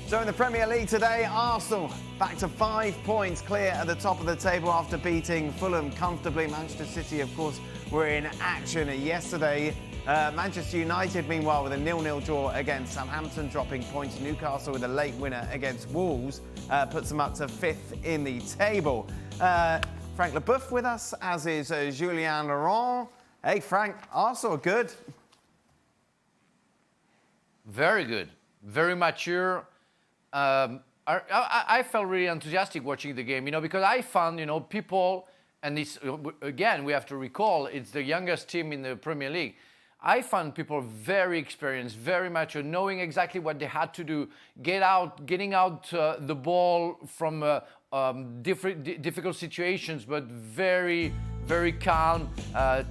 So in the Premier League today, Arsenal back to 5 points clear at the top of the table after beating Fulham comfortably. Manchester City, of course, were in action yesterday. Manchester United, meanwhile, with a 0-0 draw against Southampton, dropping points. Newcastle with a late winner against Wolves puts them up to 5th in the table. Frank Leboeuf with us, as is Julien Laurent. Hey, Frank, Arsenal good. Very good. Very mature. I felt really enthusiastic watching the game, because I found, people, and this, again, we have to recall, it's the youngest team in the Premier League. I found people very experienced, very mature, knowing exactly what they had to do, getting out the ball from difficult situations, but very, very calm,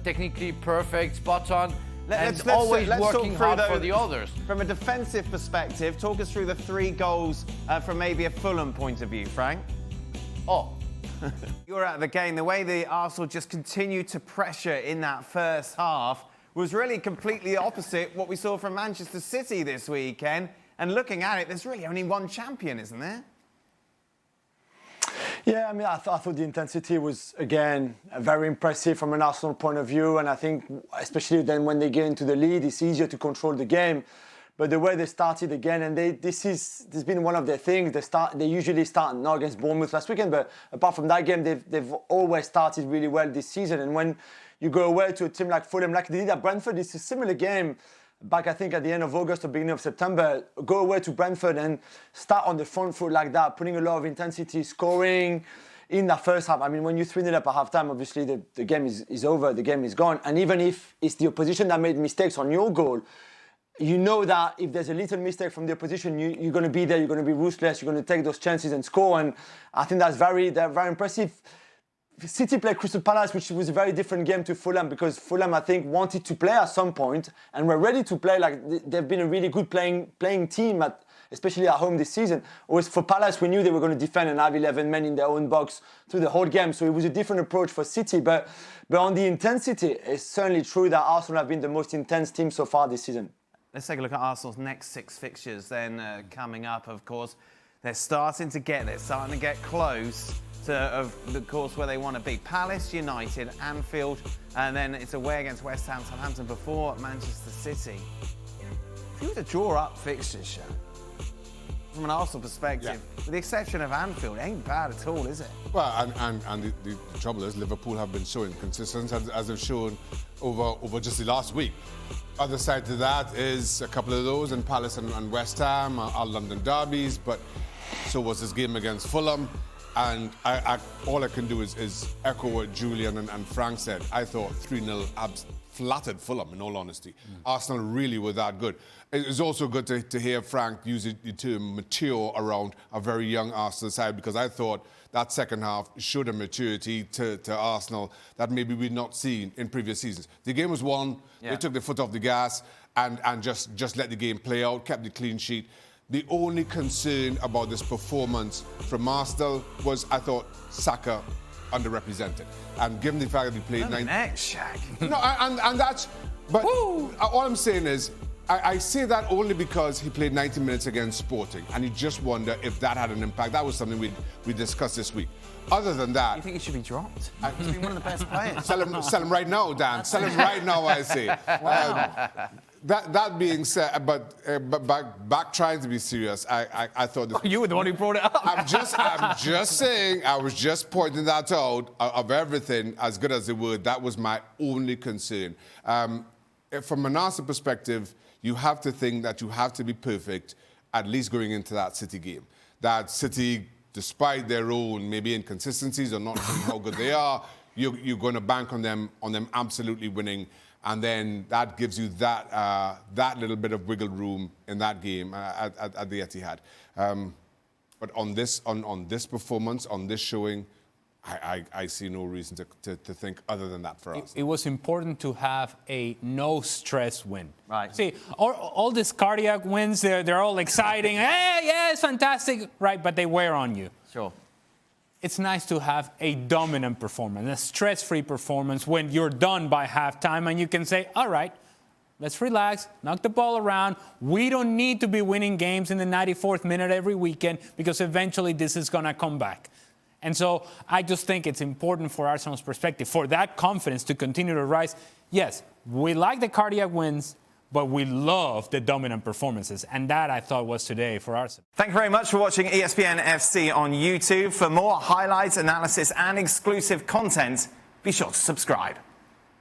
technically perfect, spot on. Let's always working hard for the others. From a defensive perspective, talk us through the 3 goals from maybe a Fulham point of view, Frank. You're at the game. The way the Arsenal just continued to pressure in that first half was really completely opposite what we saw from Manchester City this weekend. And looking at it, there's really only one champion, isn't there? Yeah, I mean, I thought the intensity was, again, very impressive from an Arsenal point of view. And I think, especially then when they get into the lead, it's easier to control the game. But the way they started again, and this has been one of their things. They usually start not against Bournemouth last weekend, but apart from that game, they've always started really well this season. And when you go away to a team like Fulham, like they did at Brentford, it's a similar game. Back, I think, at the end of August or beginning of September, go away to Brentford and start on the front foot like that, putting a lot of intensity, scoring in that first half. I mean, when you're 3-0 up at half-time, obviously the game is over, the game is gone. And even if it's the opposition that made mistakes on your goal, you know that if there's a little mistake from the opposition, you're going to be there, you're going to be ruthless, you're going to take those chances and score. And I think they're very impressive. City played Crystal Palace, which was a very different game to Fulham, because Fulham, I think, wanted to play at some point and were ready to play. Like they've been a really good playing team, especially at home this season. Whereas for Palace, we knew they were going to defend and have 11 men in their own box through the whole game. So it was a different approach for City. But on the intensity, it's certainly true that Arsenal have been the most intense team so far this season. Let's take a look at Arsenal's next 6 fixtures then coming up, of course. They're starting to get close to, of the course, where they want to be. Palace, United, Anfield, and then it's away against West Ham, Southampton before Manchester City. If you were to draw up fixtures, Sean, from an Arsenal perspective, with the exception of Anfield, it ain't bad at all, is it? Well, and the trouble is Liverpool have been showing consistency as they've shown over just the last week. Other side to that is a couple of those, and Palace and West Ham are London derbies, but so was this game against Fulham. And all I can do is echo what Julian and Frank said. I thought 3-0 flattered Fulham, in all honesty. Arsenal really were that good. It's also good to hear Frank use the term mature around a very young Arsenal side, because I thought that second half showed a maturity to Arsenal that maybe we'd not seen in previous seasons. The game was won. Yeah. They took their foot off the gas and just let the game play out, kept the clean sheet. The only concern about this performance from Arsenal was, I thought, Saka underrepresented. And given the fact that he played... No, and that's... But all I'm saying is, I say that only because he played 90 minutes against Sporting, and you just wonder if that had an impact. That was something we discussed this week. Other than that... You think he should be dropped? He's been one of the best players. Sell him right now, Dan. Sell him right now, I say. Wow. That being said, but back trying to be serious, I thought... You were the one who brought it up. I'm just saying, I was just pointing that out of everything, as good as it were. That was my only concern. From an Arsenal perspective, you have to think that you have to be perfect, at least going into that City game. That City, despite their own maybe inconsistencies or not knowing how good they are, you're going to bank on them absolutely winning. And then that gives you that little bit of wiggle room in that game at the Etihad. But on this performance, on this showing, I see no reason to think other than that for us. It was important to have a no-stress win. Right. See, all these cardiac wins, they're all exciting. Hey, yeah, it's fantastic. Right, but they wear on you. Sure. It's nice to have a dominant performance, a stress-free performance when you're done by halftime and you can say, all right, let's relax, knock the ball around. We don't need to be winning games in the 94th minute every weekend because eventually this is going to come back. And so I just think it's important for Arsenal's perspective, for that confidence to continue to rise. Yes, we like the cardiac wins, but we love the dominant performances. And that, I thought, was today for Arsenal. Thank you very much for watching ESPN FC on YouTube. For more highlights, analysis and exclusive content, be sure to subscribe.